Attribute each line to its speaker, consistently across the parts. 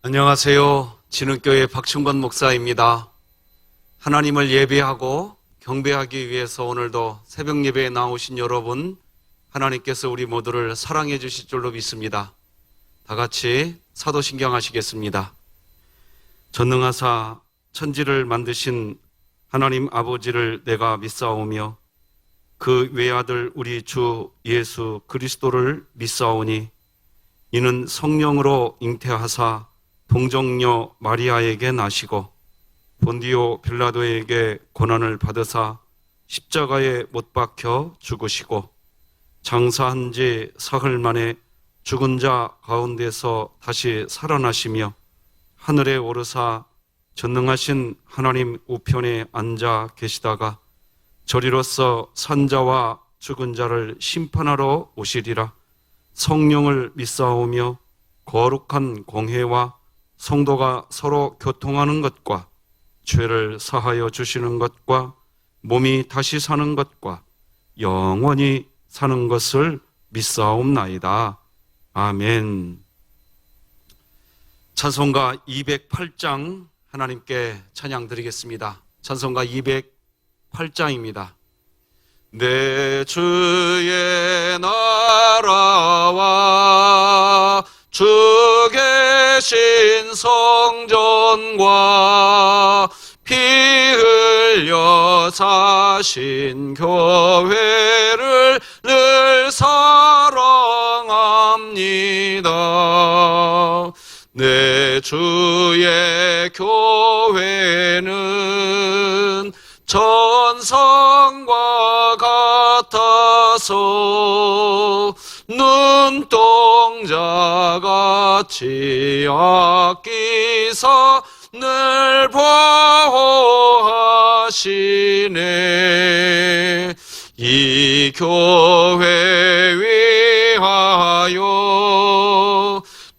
Speaker 1: 안녕하세요. 진흥교회 박충건 목사입니다. 하나님을 예배하고 경배하기 위해서 오늘도 새벽 예배에 나오신 여러분, 하나님께서 우리 모두를 사랑해 주실 줄로 믿습니다. 다 같이 사도신경 하시겠습니다. 전능하사 천지를 만드신 하나님 아버지를 내가 믿사오며 그 외아들 우리 주 예수 그리스도를 믿사오니 이는 성령으로 잉태하사 동정녀 마리아에게 나시고 본디오 빌라도에게 고난을 받으사 십자가에 못 박혀 죽으시고 장사한 지 사흘 만에 죽은 자 가운데서 다시 살아나시며 하늘에 오르사 전능하신 하나님 우편에 앉아 계시다가 저리로서 산자와 죽은 자를 심판하러 오시리라. 성령을 믿사오며 거룩한 공회와 성도가 서로 교통하는 것과 죄를 사하여 주시는 것과 몸이 다시 사는 것과 영원히 사는 것을 믿사옵나이다. 아멘. 찬송가 208장 하나님께 찬양 드리겠습니다. 찬송가 208장입니다. 내 주의 나라와 주 계신 성전과 피 흘려 사신 교회를 늘 사랑합니다. 내 주의 교회는 천성과 같아서 눈동자같이 아끼사 늘 보호하시네. 이 교회 위하여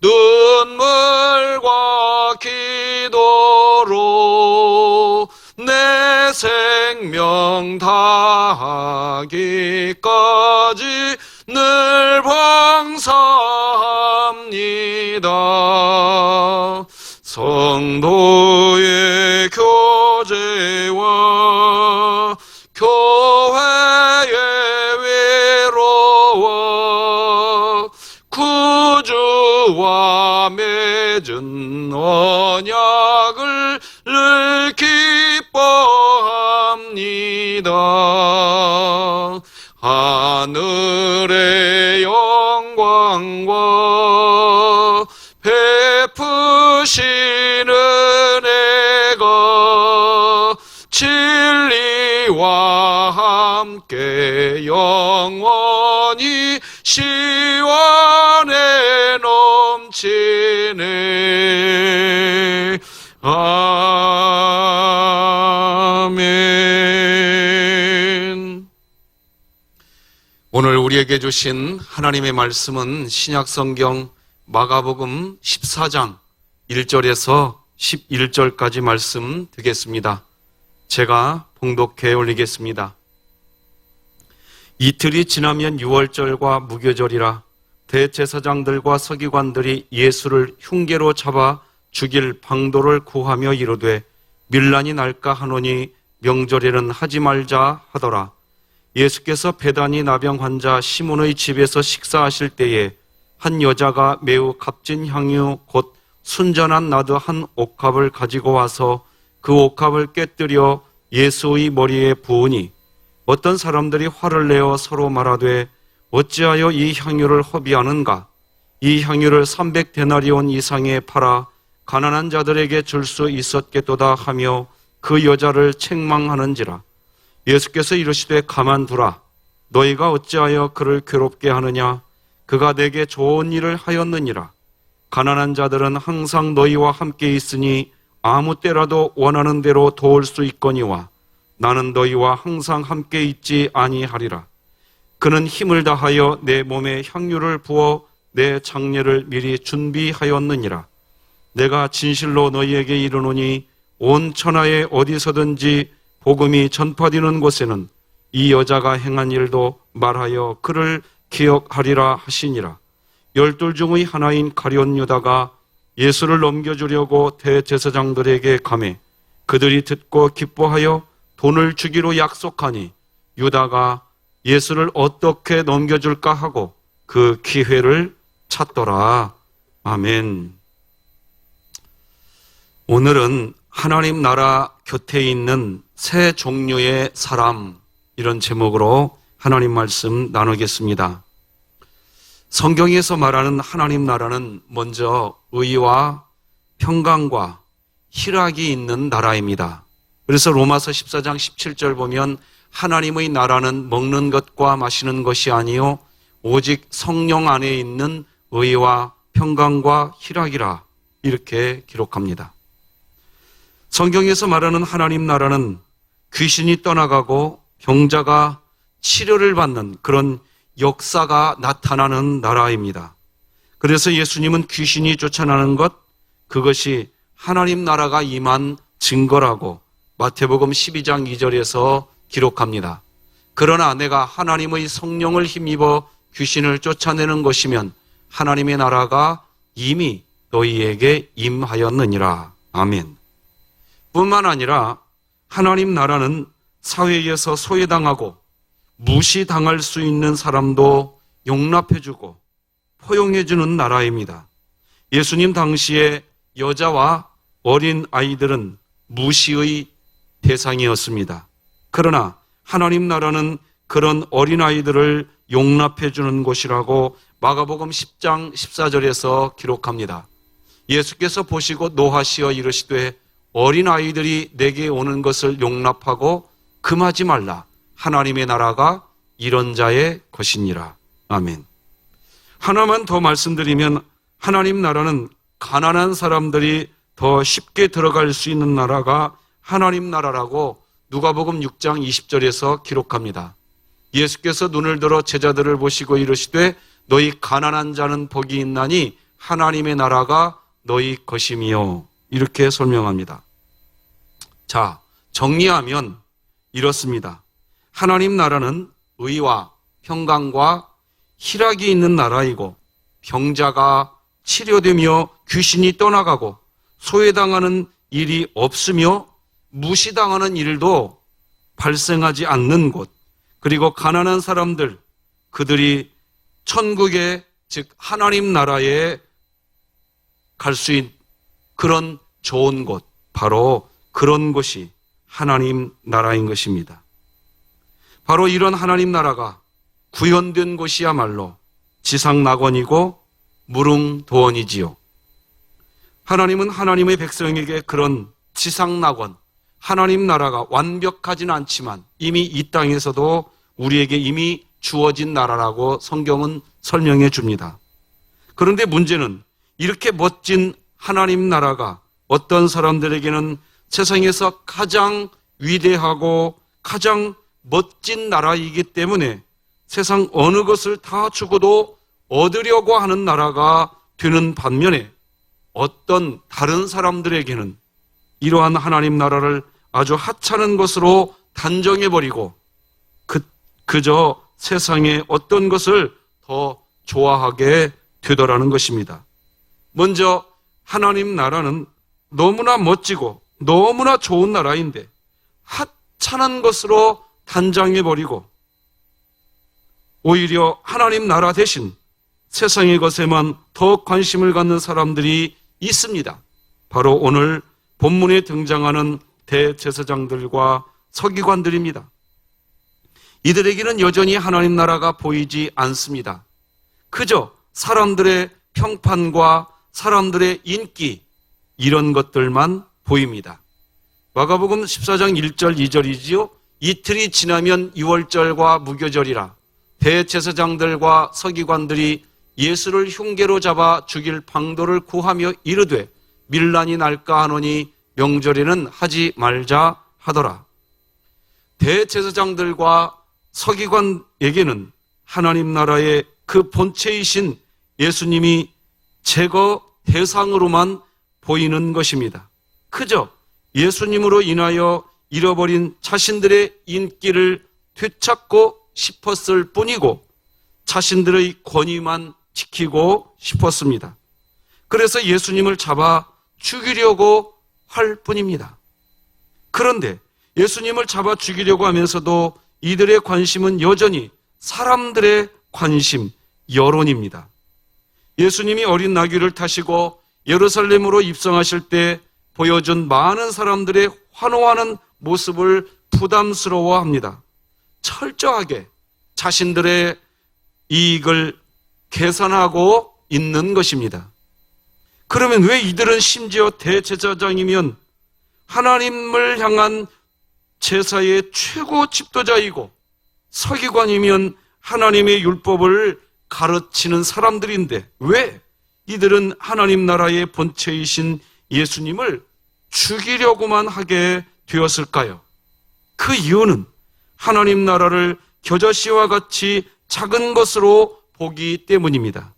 Speaker 1: 눈물과 기도로 내 생명 다하기까지 늘 봉사합니다. 성도의 교제와 교회의 외로워 구주와 맺은 언약을 늘 기뻐합니다. 하늘의 영광과 베푸신 은혜가 진리와 함께 영원히 시원에 넘치네. 아멘. 오늘 우리에게 주신 하나님의 말씀은 신약성경 마가복음 14장 1절에서 11절까지 말씀 드리겠습니다. 제가 봉독해 올리겠습니다. 이틀이 지나면 유월절과 무교절이라 대제사장들과 서기관들이 예수를 흉계로 잡아 죽일 방도를 구하며 이르되 밀란이 날까 하노니 명절에는 하지 말자 하더라. 예수께서 베다니 나병 환자 시몬의 집에서 식사하실 때에 한 여자가 매우 값진 향유 곧 순전한 나드 한 옥합을 가지고 와서 그 옥합을 깨뜨려 예수의 머리에 부으니 어떤 사람들이 화를 내어 서로 말하되 어찌하여 이 향유를 허비하는가? 이 향유를 300데나리온 이상에 팔아 가난한 자들에게 줄 수 있었겠도다 하며 그 여자를 책망하는지라. 예수께서 이르시되 가만두라. 너희가 어찌하여 그를 괴롭게 하느냐? 그가 내게 좋은 일을 하였느니라. 가난한 자들은 항상 너희와 함께 있으니 아무 때라도 원하는 대로 도울 수 있거니와 나는 너희와 항상 함께 있지 아니하리라. 그는 힘을 다하여 내 몸에 향유를 부어 내 장례를 미리 준비하였느니라. 내가 진실로 너희에게 이르노니 온 천하에 어디서든지 복음이 전파되는 곳에는 이 여자가 행한 일도 말하여 그를 기억하리라 하시니라. 12 중의 하나인 가룟 유다가 예수를 넘겨주려고 대제사장들에게 가매 그들이 듣고 기뻐하여 돈을 주기로 약속하니 유다가 예수를 어떻게 넘겨줄까 하고 그 기회를 찾더라. 아멘. 오늘은 하나님 나라 곁에 있는 세 종류의 사람, 이런 제목으로 하나님 말씀 나누겠습니다. 성경에서 말하는 하나님 나라는 먼저 의와 평강과 희락이 있는 나라입니다. 그래서 로마서 14장 17절 보면 하나님의 나라는 먹는 것과 마시는 것이 아니요 오직 성령 안에 있는 의와 평강과 희락이라, 이렇게 기록합니다. 성경에서 말하는 하나님 나라는 귀신이 떠나가고 병자가 치료를 받는 그런 역사가 나타나는 나라입니다. 그래서 예수님은 귀신이 쫓아나는 것, 그것이 하나님 나라가 임한 증거라고 마태복음 12장 2절에서 기록합니다. 그러나 내가 하나님의 성령을 힘입어 귀신을 쫓아내는 것이면 하나님의 나라가 이미 너희에게 임하였느니라. 아멘. 뿐만 아니라 하나님 나라는 사회에서 소외당하고 무시당할 수 있는 사람도 용납해주고 포용해주는 나라입니다. 예수님 당시에 여자와 어린 아이들은 무시의 대상이었습니다. 그러나 하나님 나라는 그런 어린 아이들을 용납해주는 곳이라고 마가복음 10장 14절에서 기록합니다. 예수께서 보시고 노하시어 이르시되 어린 아이들이 내게 오는 것을 용납하고 금하지 말라. 하나님의 나라가 이런 자의 것이니라. 아멘. 하나만 더 말씀드리면 하나님 나라는 가난한 사람들이 더 쉽게 들어갈 수 있는 나라가 하나님 나라라고 누가복음 6장 20절에서 기록합니다. 예수께서 눈을 들어 제자들을 보시고 이르시되 너희 가난한 자는 복이 있나니 하나님의 나라가 너희 것이미요. 이렇게 설명합니다. 자, 정리하면 이렇습니다. 하나님 나라는 의와 평강과 희락이 있는 나라이고 병자가 치료되며 귀신이 떠나가고 소외당하는 일이 없으며 무시당하는 일도 발생하지 않는 곳, 그리고 가난한 사람들, 그들이 천국에, 즉 하나님 나라에 갈 수 있는 그런 좋은 곳, 바로 그런 곳이 하나님 나라인 것입니다. 바로 이런 하나님 나라가 구현된 곳이야말로 지상낙원이고 무릉도원이지요. 하나님은 하나님의 백성에게 그런 지상낙원, 하나님 나라가 완벽하지는 않지만 이미 이 땅에서도 우리에게 이미 주어진 나라라고 성경은 설명해 줍니다. 그런데 문제는 이렇게 멋진 하나님 나라가 어떤 사람들에게는 세상에서 가장 위대하고 가장 멋진 나라이기 때문에 세상 어느 것을 다 주고도 얻으려고 하는 나라가 되는 반면에 어떤 다른 사람들에게는 이러한 하나님 나라를 아주 하찮은 것으로 단정해버리고 그저 세상의 어떤 것을 더 좋아하게 되더라는 것입니다. 먼저 하나님 나라는 너무나 멋지고 너무나 좋은 나라인데 하찮은 것으로 단정해버리고 오히려 하나님 나라 대신 세상의 것에만 더 관심을 갖는 사람들이 있습니다. 바로 오늘 본문에 등장하는 대제사장들과 서기관들입니다. 이들에게는 여전히 하나님 나라가 보이지 않습니다. 그저 사람들의 평판과 사람들의 인기, 이런 것들만 보입니다. 마가복음 14장 1절 2절이지요. 이틀이 지나면 유월절과 무교절이라 대제사장들과 서기관들이 예수를 흉계로 잡아 죽일 방도를 구하며 이르되 밀란이 날까 하노니 명절에는 하지 말자 하더라. 대제사장들과 서기관에게는 하나님 나라의 그 본체이신 예수님이 제거 대상으로만 보이는 것입니다. 그저 예수님으로 인하여 잃어버린 자신들의 인기를 되찾고 싶었을 뿐이고 자신들의 권위만 지키고 싶었습니다. 그래서 예수님을 잡아 죽이려고 할 뿐입니다. 그런데 예수님을 잡아 죽이려고 하면서도 이들의 관심은 여전히 사람들의 관심, 여론입니다. 예수님이 어린 나귀를 타시고 예루살렘으로 입성하실 때 보여준 많은 사람들의 환호하는 모습을 부담스러워합니다. 철저하게 자신들의 이익을 계산하고 있는 것입니다. 그러면 왜 이들은 심지어 대제사장이면 하나님을 향한 제사의 최고 집도자이고 서기관이면 하나님의 율법을 가르치는 사람들인데 왜 이들은 하나님 나라의 본체이신 예수님을 죽이려고만 하게 되었을까요? 그 이유는 하나님 나라를 겨자씨와 같이 작은 것으로 보기 때문입니다.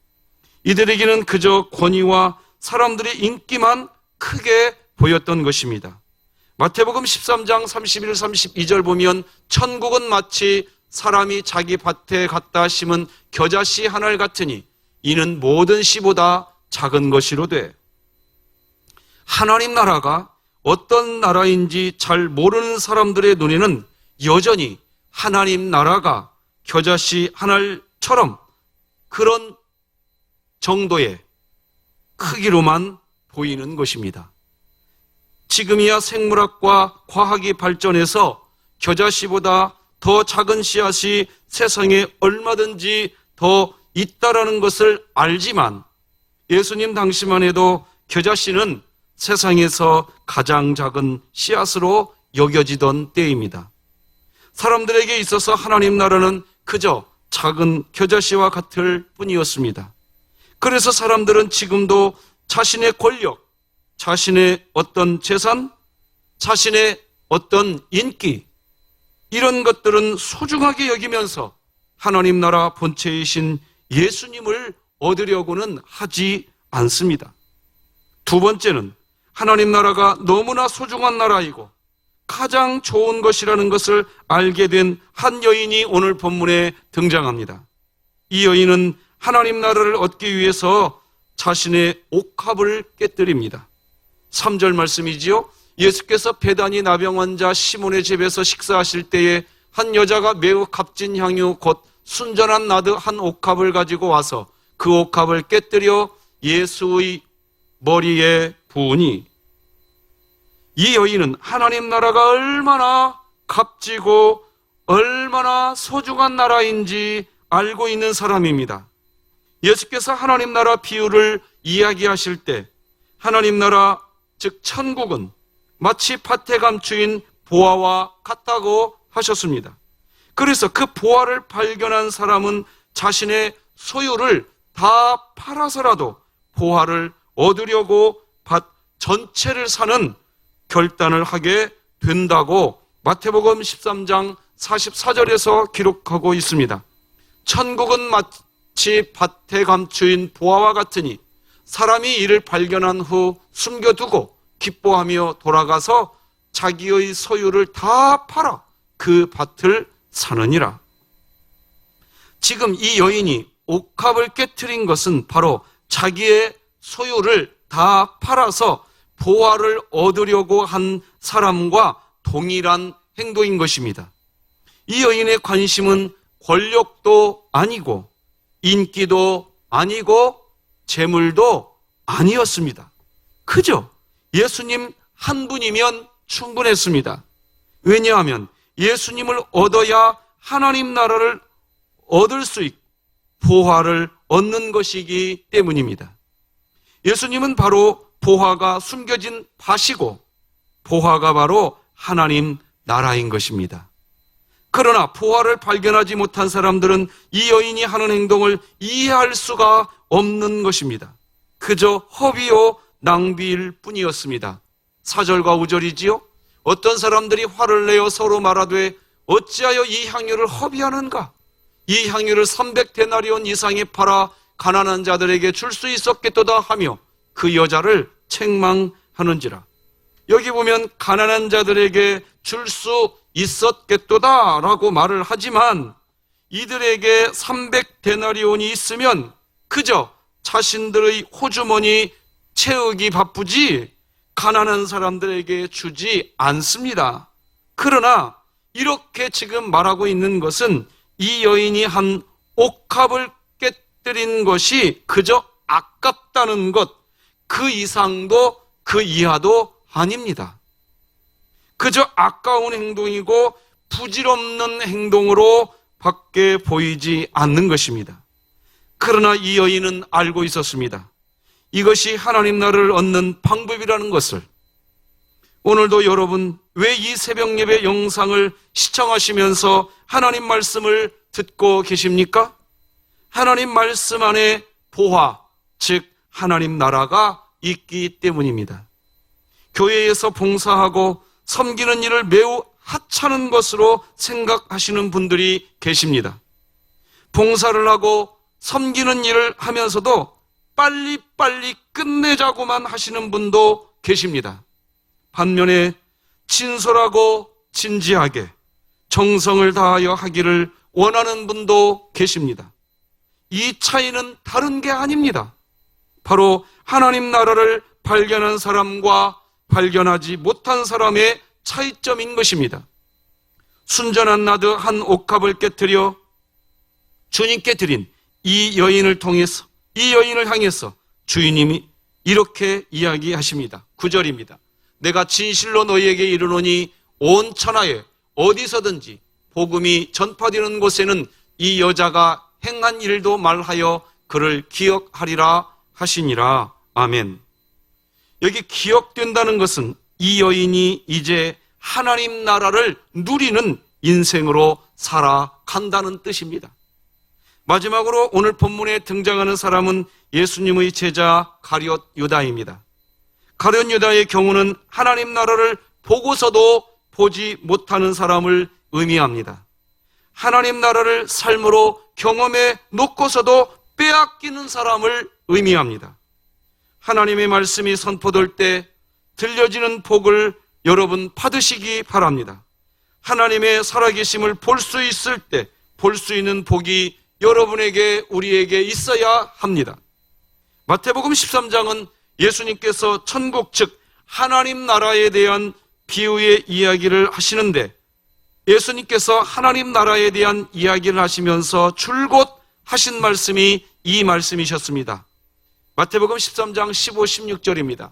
Speaker 1: 이들에게는 그저 권위와 사람들의 인기만 크게 보였던 것입니다. 마태복음 13장 31, 32절 보면 천국은 마치 사람이 자기 밭에 갖다 심은 겨자씨 한 알 같으니 이는 모든 씨보다 작은 것이로되, 하나님 나라가 어떤 나라인지 잘 모르는 사람들의 눈에는 여전히 하나님 나라가 겨자씨 한 알처럼 그런 정도의 크기로만 보이는 것입니다. 지금이야 생물학과 과학이 발전해서 겨자씨보다 더 작은 씨앗이 세상에 얼마든지 더 있다라는 것을 알지만 예수님 당시만 해도 겨자씨는 세상에서 가장 작은 씨앗으로 여겨지던 때입니다. 사람들에게 있어서 하나님 나라는 그저 작은 겨자씨와 같을 뿐이었습니다. 그래서 사람들은 지금도 자신의 권력, 자신의 어떤 재산, 자신의 어떤 인기, 이런 것들은 소중하게 여기면서 하나님 나라 본체이신 예수님을 얻으려고는 하지 않습니다. 두 번째는 하나님 나라가 너무나 소중한 나라이고 가장 좋은 것이라는 것을 알게 된 한 여인이 오늘 본문에 등장합니다. 이 여인은 하나님 나라를 얻기 위해서 자신의 옥합을 깨뜨립니다. 3절 말씀이지요. 예수께서 베다니 나병 환자 시몬의 집에서 식사하실 때에 한 여자가 매우 값진 향유 곧 순전한 나드 한 옥합을 가지고 와서 그 옥합을 깨뜨려 예수의 머리에 부으니, 이 여인은 하나님 나라가 얼마나 값지고 얼마나 소중한 나라인지 알고 있는 사람입니다. 예수께서 하나님 나라 비유를 이야기하실 때 하나님 나라 즉 천국은 마치 밭에 감추인 보화와 같다고 하셨습니다. 그래서 그 보화를 발견한 사람은 자신의 소유를 다 팔아서라도 보화를 얻으려고 밭 전체를 사는 결단을 하게 된다고 마태복음 13장 44절에서 기록하고 있습니다. 천국은 마치 밭에 감추인 보화와 같으니 사람이 이를 발견한 후 숨겨두고 기뻐하며 돌아가서 자기의 소유를 다 팔아 그 밭을 사느니라. 지금 이 여인이 옥합을 깨트린 것은 바로 자기의 소유를 다 팔아서 보화를 얻으려고 한 사람과 동일한 행동인 것입니다. 이 여인의 관심은 권력도 아니고 인기도 아니고 재물도 아니었습니다. 그저 예수님 한 분이면 충분했습니다. 왜냐하면 예수님을 얻어야 하나님 나라를 얻을 수 있고 보화를 얻는 것이기 때문입니다. 예수님은 바로 보화가 숨겨진 밭이고 보화가 바로 하나님 나라인 것입니다. 그러나 보화를 발견하지 못한 사람들은 이 여인이 하는 행동을 이해할 수가 없는 것입니다. 그저 허비요 낭비일 뿐이었습니다. 4절과 5절이지요. 어떤 사람들이 화를 내어 서로 말하되 어찌하여 이 향유를 허비하는가? 이 향유를 300데나리온 이상에 팔아 가난한 자들에게 줄 수 있었겠도다 하며 그 여자를 책망하는지라. 여기 보면 가난한 자들에게 줄 수 있었겠도다 라고 말을 하지만 이들에게 300데나리온이 있으면 그저 자신들의 호주머니 채우기 바쁘지 가난한 사람들에게 주지 않습니다. 그러나 이렇게 지금 말하고 있는 것은 이 여인이 한 옥합을 깨뜨린 것이 그저 아깝다는 것, 그 이상도 그 이하도 아닙니다. 그저 아까운 행동이고 부질없는 행동으로 밖에 보이지 않는 것입니다. 그러나 이 여인은 알고 있었습니다. 이것이 하나님 나라를 얻는 방법이라는 것을. 오늘도 여러분, 왜 이 새벽 예배 영상을 시청하시면서 하나님 말씀을 듣고 계십니까? 하나님 말씀 안에 보화, 즉 하나님 나라가 있기 때문입니다. 교회에서 봉사하고 섬기는 일을 매우 하찮은 것으로 생각하시는 분들이 계십니다. 봉사를 하고 섬기는 일을 하면서도 빨리빨리 끝내자고만 하시는 분도 계십니다. 반면에 친솔하고 진지하게 정성을 다하여 하기를 원하는 분도 계십니다. 이 차이는 다른 게 아닙니다. 바로 하나님 나라를 발견한 사람과 발견하지 못한 사람의 차이점인 것입니다. 순전한 나드 한 옥합을 깨뜨려 주님께 드린 이 여인을 통해서, 이 여인을 향해서 주인님이 이렇게 이야기하십니다. 9절입니다. 내가 진실로 너희에게 이르노니 온 천하에 어디서든지 복음이 전파되는 곳에는 이 여자가 행한 일도 말하여 그를 기억하리라 하시니라. 아멘. 여기 기억된다는 것은 이 여인이 이제 하나님 나라를 누리는 인생으로 살아간다는 뜻입니다. 마지막으로 오늘 본문에 등장하는 사람은 예수님의 제자 가룟 유다입니다. 가룟 유다의 경우는 하나님 나라를 보고서도 보지 못하는 사람을 의미합니다. 하나님 나라를 삶으로 경험해 놓고서도 빼앗기는 사람을 의미합니다. 하나님의 말씀이 선포될 때 들려지는 복을 여러분 받으시기 바랍니다. 하나님의 살아계심을 볼 수 있을 때 볼 수 있는 복이 여러분에게, 우리에게 있어야 합니다. 마태복음 13장은 예수님께서 천국, 즉 하나님 나라에 대한 비유의 이야기를 하시는데, 예수님께서 하나님 나라에 대한 이야기를 하시면서 줄곧 하신 말씀이 이 말씀이셨습니다. 마태복음 13장 15, 16절입니다.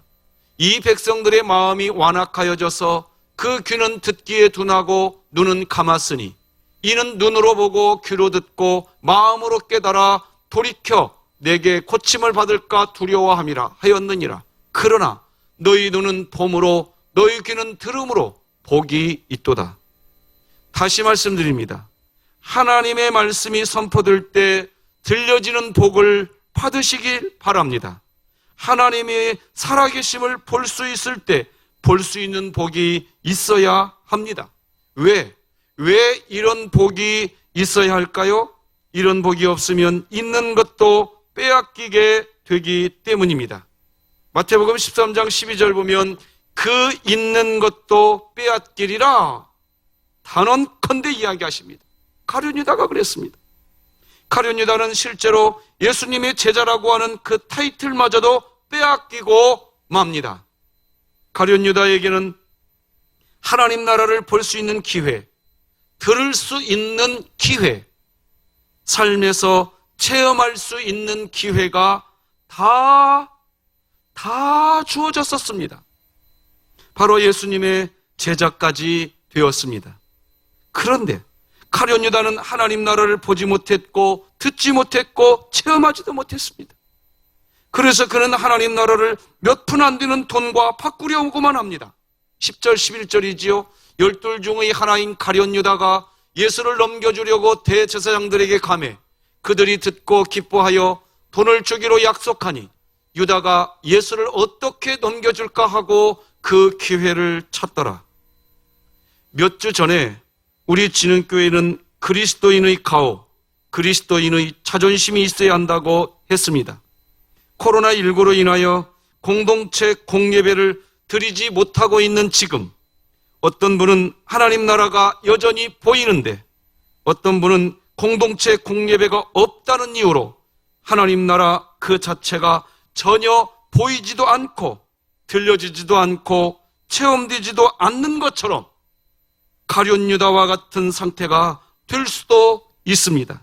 Speaker 1: 이 백성들의 마음이 완악하여져서 그 귀는 듣기에 둔하고 눈은 감았으니 이는 눈으로 보고 귀로 듣고 마음으로 깨달아 돌이켜 내게 고침을 받을까 두려워함이라 하였느니라. 그러나 너희 눈은 봄으로 너희 귀는 들음으로 복이 있도다. 다시 말씀드립니다. 하나님의 말씀이 선포될 때 들려지는 복을 받으시길 바랍니다. 하나님의 살아계심을 볼 수 있을 때 볼 수 있는 복이 있어야 합니다. 왜 이런 복이 있어야 할까요? 이런 복이 없으면 있는 것도 빼앗기게 되기 때문입니다. 마태복음 13장 12절 보면 그 있는 것도 빼앗기리라 단언컨대 이야기하십니다. 가룟 유다가 그랬습니다. 가룟 유다는 실제로 예수님의 제자라고 하는 그 타이틀마저도 빼앗기고 맙니다. 가룟 유다에게는 하나님 나라를 볼 수 있는 기회, 들을 수 있는 기회, 삶에서 체험할 수 있는 기회가 다 주어졌었습니다. 바로 예수님의 제자까지 되었습니다. 그런데 가룟 유다는 하나님 나라를 보지 못했고 듣지 못했고 체험하지도 못했습니다. 그래서 그는 하나님 나라를 몇 푼 안 되는 돈과 바꾸려고만 합니다. 10절 11절이지요. 12 중의 하나인 가룟 유다가 예수를 넘겨주려고 대제사장들에게 가매 그들이 듣고 기뻐하여 돈을 주기로 약속하니 유다가 예수를 어떻게 넘겨줄까 하고 그 기회를 찾더라. 몇 주 전에 우리 진흥교회는 그리스도인의 가오, 그리스도인의 자존심이 있어야 한다고 했습니다. 코로나19로 인하여 공동체 공예배를 드리지 못하고 있는 지금 어떤 분은 하나님 나라가 여전히 보이는데 어떤 분은 공동체 공예배가 없다는 이유로 하나님 나라 그 자체가 전혀 보이지도 않고 들려지지도 않고 체험되지도 않는 것처럼 가룟 유다와 같은 상태가 될 수도 있습니다.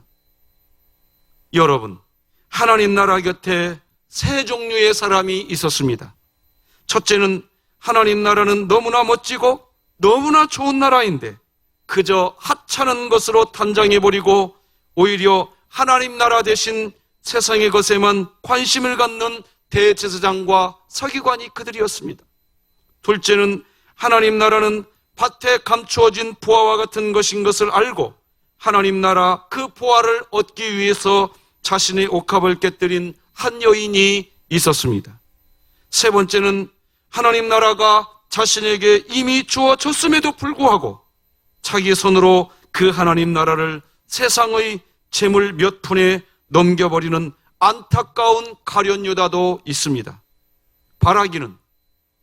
Speaker 1: 여러분, 하나님 나라 곁에 세 종류의 사람이 있었습니다. 첫째는 하나님 나라는 너무나 멋지고 너무나 좋은 나라인데 그저 하찮은 것으로 단장해버리고 오히려 하나님 나라 대신 세상의 것에만 관심을 갖는 대제사장과 서기관이 그들이었습니다. 둘째는 하나님 나라는 밭에 감추어진 보화와 같은 것인 것을 알고 하나님 나라 그 보화를 얻기 위해서 자신의 옥합을 깨뜨린 한 여인이 있었습니다. 세 번째는 하나님 나라가 자신에게 이미 주어졌음에도 불구하고 자기 손으로 그 하나님 나라를 세상의 재물 몇 푼에 넘겨버리는 안타까운 가룟 유다도 있습니다. 바라기는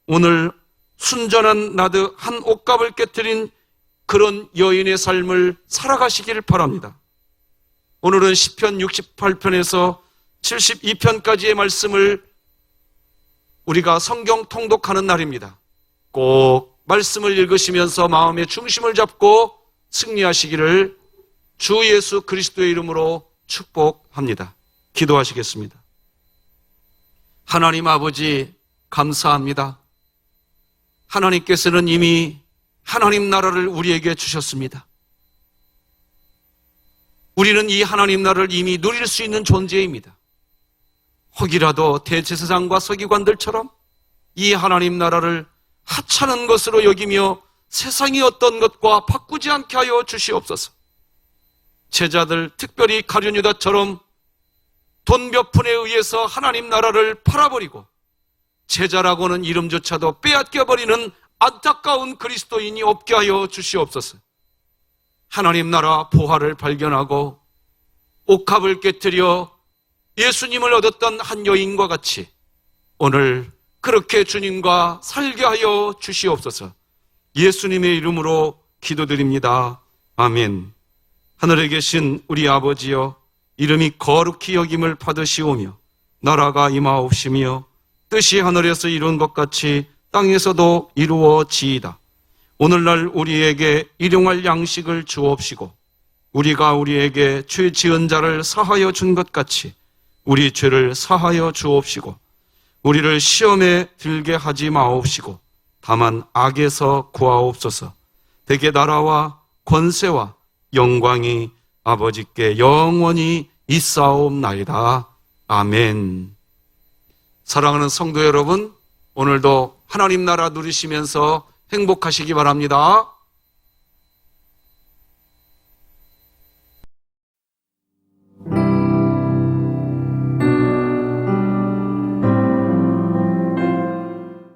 Speaker 1: 오늘 순전한 나드 한 옥갑을 깨뜨린 그런 여인의 삶을 살아가시길 바랍니다. 오늘은 시편 68편에서 72편까지의 말씀을 우리가 성경 통독하는 날입니다. 꼭 말씀을 읽으시면서 마음의 중심을 잡고 승리하시기를 주 예수 그리스도의 이름으로 축복합니다. 기도하시겠습니다. 하나님 아버지 감사합니다. 하나님께서는 이미 하나님 나라를 우리에게 주셨습니다. 우리는 이 하나님 나라를 이미 누릴 수 있는 존재입니다. 혹이라도 대제사장과 서기관들처럼 이 하나님 나라를 하찮은 것으로 여기며 세상의 어떤 것과 바꾸지 않게 하여 주시옵소서. 제자들, 특별히 가룟 유다처럼 돈 몇 푼에 의해서 하나님 나라를 팔아버리고 제자라고는 이름조차도 빼앗겨버리는 안타까운 그리스도인이 없게 하여 주시옵소서. 하나님 나라 보화를 발견하고 옥합을 깨뜨려 예수님을 얻었던 한 여인과 같이 오늘 그렇게 주님과 살게 하여 주시옵소서. 예수님의 이름으로 기도드립니다. 아멘. 하늘에 계신 우리 아버지여, 이름이 거룩히 여김을 받으시오며 나라가 임하옵시며 뜻이 하늘에서 이룬 것 같이 땅에서도 이루어지이다. 오늘날 우리에게 일용할 양식을 주옵시고 우리가 우리에게 죄 지은 자를 사하여 준 것 같이 우리 죄를 사하여 주옵시고 우리를 시험에 들게 하지 마옵시고 다만 악에서 구하옵소서. 대개 나라와 권세와 영광이 아버지께 영원히 있사옵나이다. 아멘. 사랑하는 성도 여러분, 오늘도 하나님 나라 누리시면서 행복하시기 바랍니다.